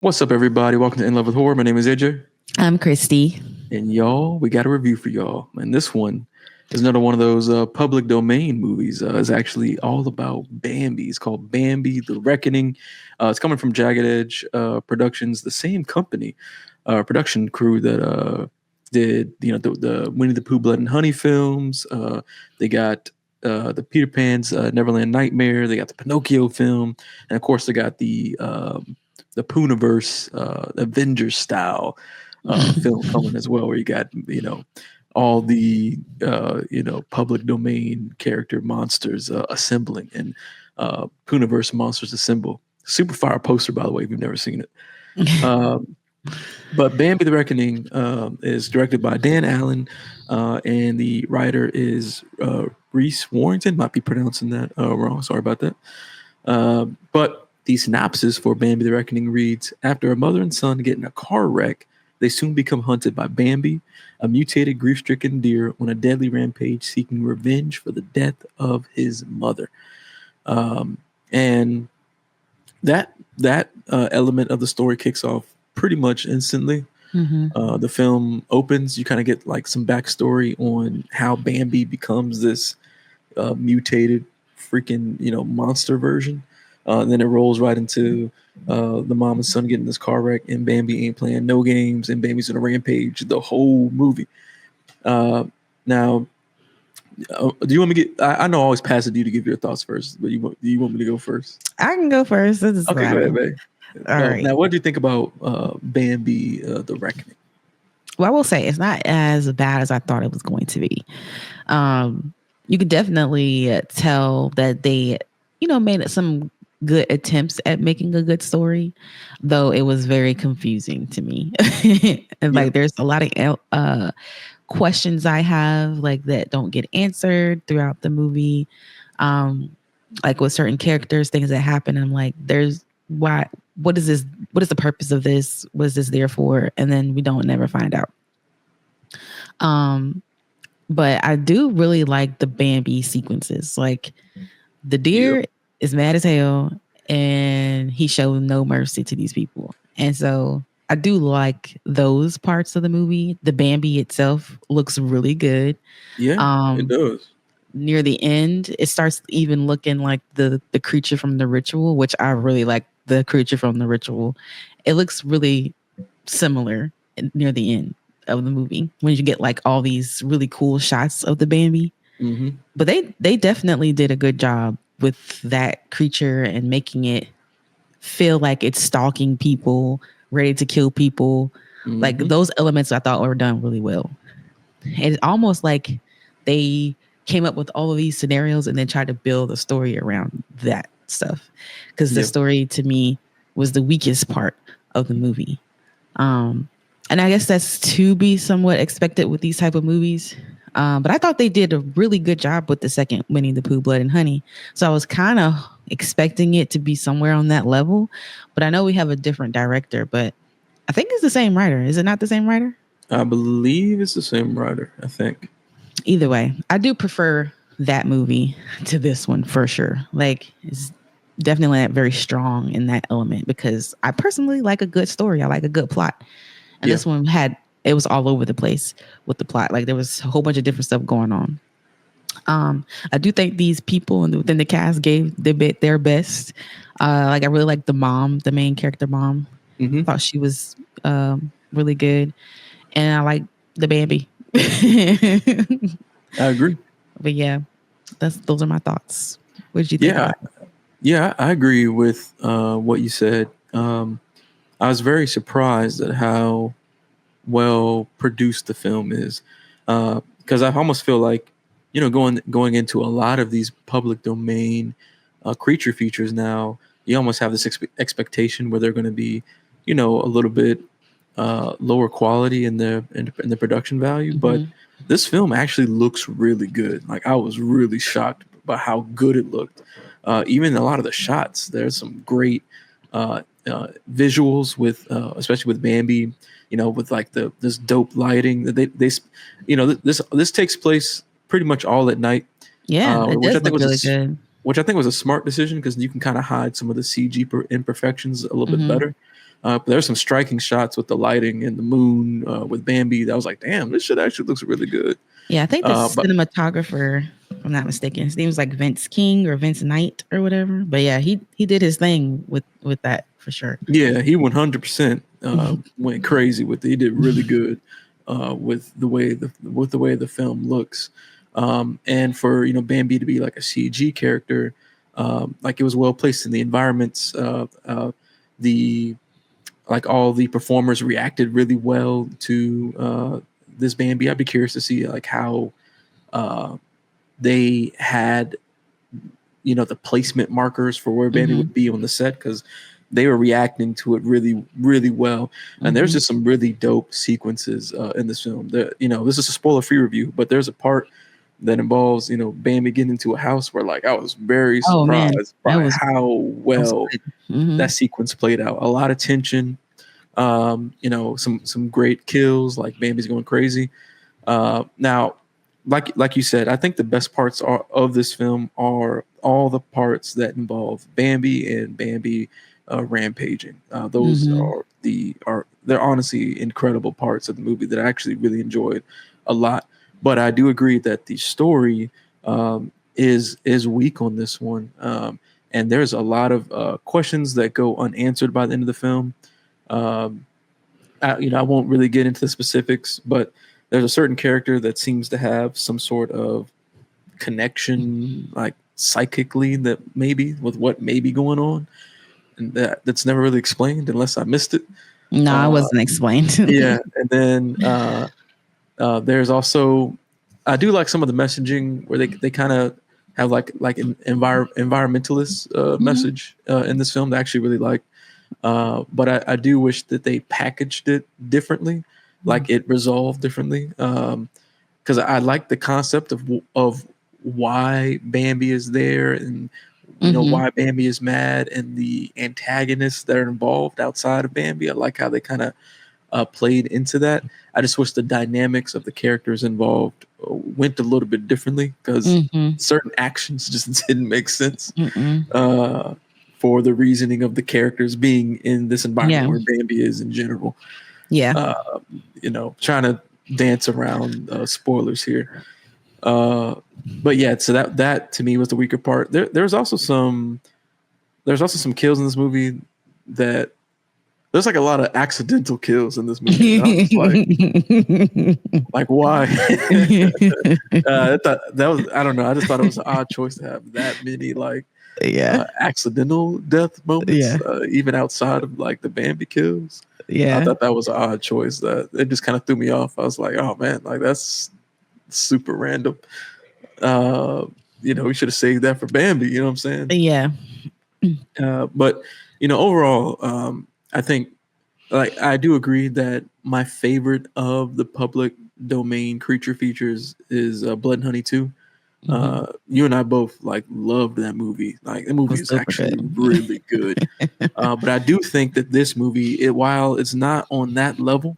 What's up, everybody? Welcome to In Love with Horror. My name is AJ, I'm Christy. and y'all, we got a review for y'all. And this one is another one of those public domain movies. It's actually all about Bambi. It's called Bambi: The Reckoning. It's coming from Jagged Edge Productions, the same company, production crew that did the Winnie the Pooh, Blood and Honey films. They got the Peter Pan's Neverland Nightmare. They got the Pinocchio film, and of course, they got the Pooniverse Avengers style film coming as well, where you got all the public domain character monsters assembling and Pooniverse monsters assemble. Super fire poster, by the way, if you've never seen it. But Bambi the Reckoning is directed by Dan Allen, and the writer is Reese Warrington. Might be pronouncing that wrong. Sorry about that. But the synopsis for Bambi the Reckoning reads: after a mother and son get in a car wreck, they soon become hunted by Bambi, a mutated, grief-stricken deer on a deadly rampage seeking revenge for the death of his mother. And that element of the story kicks off pretty much instantly. The film opens, you kind of get like some backstory on how Bambi becomes this mutated freaking monster version. And then it rolls right into the mom and son getting this car wreck, and Bambi ain't playing no games, and Bambi's on a rampage the whole movie. Now, do you want me to get? I know I always pass it to you to give your thoughts first, but do you want me to go first? I can go first. Okay, go ahead, babe. All right. Now, what do you think about Bambi the Reckoning? Well, I will say it's not as bad as I thought it was going to be. You could definitely tell that they, made some good attempts at making a good story, though it was very confusing to me. And like, there's a lot of questions I have like that don't get answered throughout the movie. Like with certain characters, things that happen, I'm like, what is this? What is the purpose of this? What is this there for? And then we don't never find out. But I do really like the Bambi sequences. Like the deer is mad as hell, and he showed no mercy to these people. And so I do like those parts of the movie. The Bambi itself looks really good. Yeah, it does. Near the end, it starts even looking like the creature from The Ritual, which I really like. The creature from The Ritual, it looks really similar near the end of the movie when you get like all these really cool shots of the Bambi. But they definitely did a good job with that creature and making it feel like it's stalking people, ready to kill people. Like those elements I thought were done really well. It's almost like they came up with all of these scenarios and then tried to build a story around that stuff, because the story to me was the weakest part of the movie. And I guess that's to be somewhat expected with these type of movies. But I thought they did a really good job with the second Winnie the Pooh, Blood and Honey. So I was kind of expecting it to be somewhere on that level. But I know we have a different director, but I think it's the same writer. Is it not the same writer? I believe it's the same writer, I think. Either way, I do prefer that movie to this one for sure. Like, it's definitely very strong in that element, because I personally like a good story. I like a good plot. And this one it was all over the place with the plot. Like there was a whole bunch of different stuff going on. I do think these people within the cast gave their best. Like I really like the mom, the main character mom. I thought she was really good. And I like the Bambi. I agree. But yeah, those are my thoughts. What did you think? Yeah, I agree with what you said. I was very surprised at how well produced the film is, because I almost feel like, going into a lot of these public domain creature features now, you almost have this expectation where they're going to be, a little bit lower quality in the production value. But this film actually looks really good. Like I was really shocked by how good it looked. Even a lot of the shots, there's some great visuals with, especially with Bambi, with like this dope lighting that this takes place pretty much all at night. Yeah, which I think was really good. Which I think was a smart decision, because you can kind of hide some of the CG imperfections a little bit better. But there's some striking shots with the lighting and the moon with Bambi. That was like, damn, this shit actually looks really good. Yeah, I think the But cinematographer, if I'm not mistaken, his name was like Vince King or Vince Knight or whatever. But yeah, he did his thing with that for sure. yeah, he 100% went crazy with it. He did really good with the way the film looks, and for Bambi to be like a CG character, like it was well placed in the environments. The like all the performers reacted really well to this Bambi. I'd be curious to see like how uh, they had the placement markers for where Bambi Mm-hmm. would be on the set because they were reacting to it really, really well. And there's Mm-hmm. just some really dope sequences in this film. This is a spoiler-free review, but there's a part that involves Bambi getting into a house where like I was very Oh man, surprised by how that was well good. Mm-hmm. that sequence played out. A lot of tension, some great kills, like Bambi's going crazy. Now, like you said, I think the best parts of this film are all the parts that involve Bambi and Bambi rampaging. Those Mm-hmm. they're honestly incredible parts of the movie that I actually really enjoyed a lot. But I do agree that the story is weak on this one, and there's a lot of questions that go unanswered by the end of the film. Um, I won't really get into the specifics, but there's a certain character that seems to have some sort of connection, like psychically, that maybe with what may be going on, and that's never really explained unless I missed it. No, I Uh, wasn't explained. yeah, and then there's also I do like some of the messaging where they kind of have like an environmentalist Mm-hmm. message in this film that I actually really like. But I do wish that they packaged it differently, like it resolved differently. Because I like the concept of why Bambi is there and Mm-hmm. why Bambi is mad and the antagonists that are involved outside of Bambi. I like how they kind of played into that. I just wish the dynamics of the characters involved went a little bit differently because Mm-hmm. certain actions just didn't make sense Mm-mm. uh, for the reasoning of the characters being in this environment Yeah. where Bambi is in general. Yeah. Uh, trying to dance around spoilers here. Uh, but yeah, so that to me was the weaker part. There's also some kills in this movie that there's like a lot of accidental kills in this movie. And I was just like why? I thought that was I don't know. I just thought it was an odd choice to have that many like yeah. accidental death moments, Yeah. even outside of like the Bambi kills. I Yeah. thought that was an odd choice. That it just kind of threw me off. I was like, oh man, like that's super random. Uh, we should have saved that for Bambi. You know what I'm saying? Yeah. But overall, I think like I do agree that my favorite of the public domain creature features is Blood and Honey 2. Mm-hmm. You and I both like loved that movie. Like the It movie was is super actually good. really good. But I do think that this movie, while it's not on that level,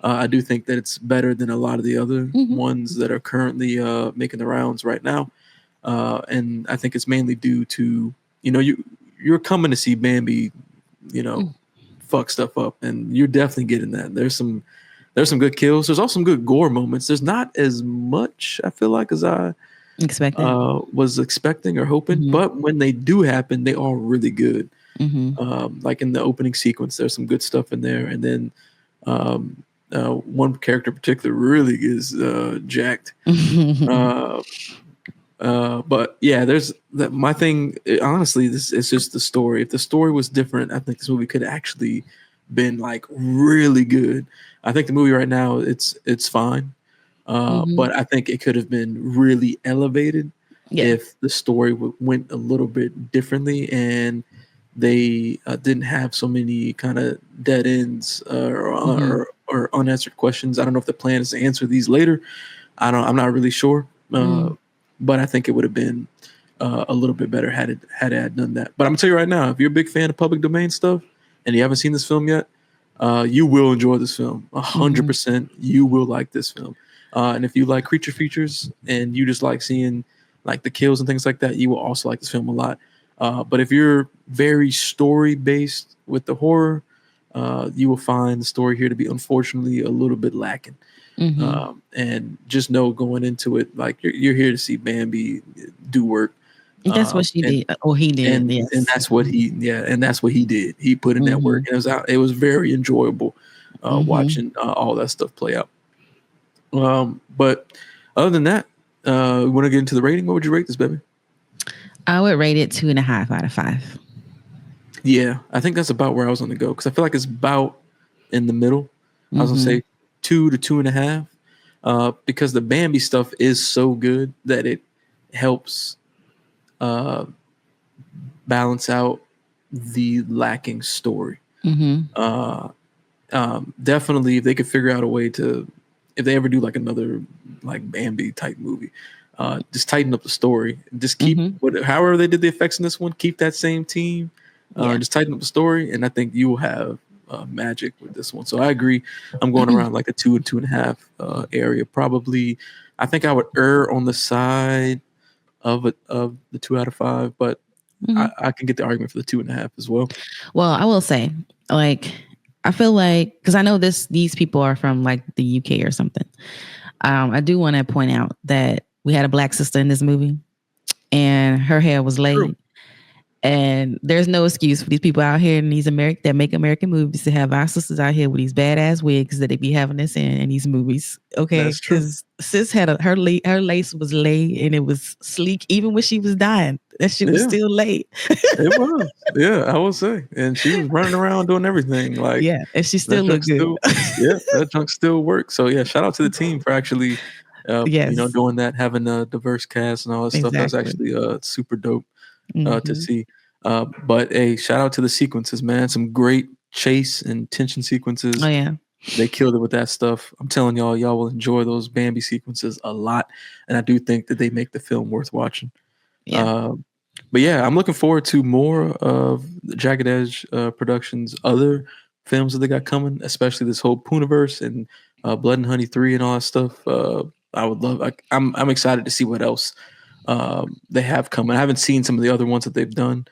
I do think that it's better than a lot of the other Mm-hmm. ones that are currently making the rounds right now. And I think it's mainly due to you're coming to see Bambi, you know, fuck stuff up, and you're definitely getting that. There's some good kills. There's also some good gore moments. There's not as much I feel like as I Expected. was expecting or hoping, Mm-hmm. but when they do happen, they are really good. Mm-hmm. Like in the opening sequence, there's some good stuff in there, and then um, one character in particular really is jacked. Uh, but yeah, there's that. My thing, honestly, this is just the story. If the story was different, I think this movie could actually been like really good. I think the movie right now it's fine, Mm-hmm. but I think it could have been really elevated Yeah. if the story went a little bit differently and they didn't have so many kind of dead ends Mm-hmm. or unanswered questions. I don't know if the plan is to answer these later. I'm not really sure, Mm. but I think it would have been a little bit better had it had done that. But I'm gonna tell you right now, if you're a big fan of public domain stuff and you haven't seen this film yet, you will enjoy this film. Mm-hmm. 100%, you will like this film. And if you like creature features and you just like seeing like the kills and things like that, you will also like this film a lot. But if you're very story based with the horror, you will find the story here to be unfortunately a little bit lacking. Mm-hmm. And just know going into it, like you're here to see Bambi do work. That's what she And did, or he did. and Yes. that's what he did. He put in that work, Mm-hmm. and it was very enjoyable Mm-hmm. watching all that stuff play out. But other than that, we want to get into the rating. What would you rate this, baby? I would rate it 2.5 out of 5. Yeah, I think that's about where I was going to go because I feel like it's about in the middle. I was going to Mm-hmm. say 2 to 2.5, because the Bambi stuff is so good that it helps uh, balance out the lacking story. Mm-hmm. Uh, Definitely, if they could figure out a way to, if they ever do like another like Bambi type movie, just tighten up the story. Just keep Mm-hmm. however they did the effects in this one. Keep that same team. Yeah. Just tighten up the story, and I think you will have magic with this one. So I agree. I'm going around like a 2 and 2.5 area. Probably, I think I would err on the side of the 2 out of 5, but Mm-hmm. I can get the argument for the 2.5 as well. Well, I will say, like, I feel like because I know these people are from like the UK or something. I do want to point out that we had a black sister in this movie, and her hair was True. laid. And there's no excuse for these people out here in these that make American movies to have our sisters out here with these badass wigs that they be having us in these movies. Okay, That's true. because sis had her lace was laid and it was sleek even when she was dying. That shit was Yeah. still laid. It was, yeah, I will say, and she was running around doing everything. Like Yeah, and she that still junk looked good. still, yeah, that junk still works. So yeah, shout out to the team for actually, Yes, doing that, having a diverse cast and all that stuff. That's exactly. actually super dope to Hmm. see. But a shout out to the sequences, man. Some great chase and tension Oh sequences. yeah, They killed it with that stuff. I'm telling y'all will enjoy those Bambi sequences a lot, and I do think that they make the film worth watching. yeah. Uh, but yeah, I'm looking forward to more of the Jagged Edge Productions' other films that they got coming, especially this whole Puniverse and Blood and Honey 3 and all that stuff. I would love. I'm excited to see what else they have coming. I haven't seen some of the other ones that they've done,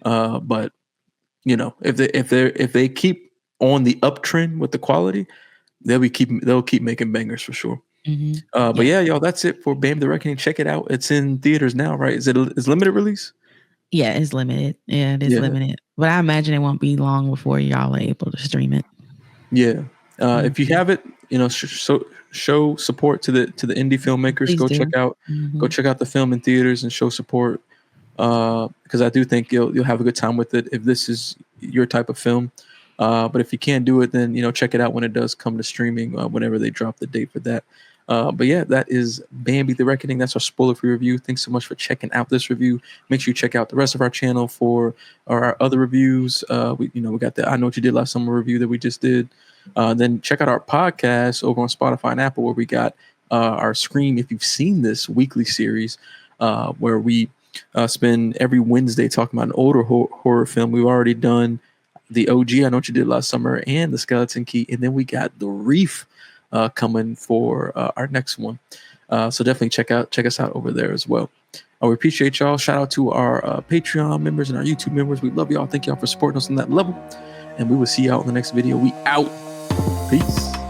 but if they keep on the uptrend with the quality, they'll keep making bangers for sure. Hmm. But Yeah, yeah, y'all, that's it for Bam the Reckoning. Check it out. It's in theaters now, right? Is limited release? yeah. It's limited. Yeah, it is Yeah, limited. But I imagine it won't be long before y'all are able to stream it. yeah. If you Mhm. have it, show support to the indie filmmakers. Please do. Go Hmm. check out the film in theaters and show support. Because I do think you'll have a good time with it if this is your type of film. But if you can't do it, then check it out when it does come to streaming, whenever they drop the date for that. But yeah, that is Bambi the Reckoning. That's our spoiler-free review. Thanks so much for checking out this review. Make sure you check out the rest of our channel for our other reviews. We got the I Know What You Did Last Summer review that we just did. Then check out our podcast over on Spotify and Apple, where we got our Scream If You've Seen This weekly series, where we spend every Wednesday talking about an older horror film. We've already done the OG, I Know What You Did Last Summer, and the Skeleton Key, and then we got the Reef coming for our next one. So definitely check us out over there as well. We appreciate y'all. Shout out to our Patreon members and our YouTube members. We love y'all. Thank y'all for supporting us on that level. And we will see y'all in the next video. We out. Peace.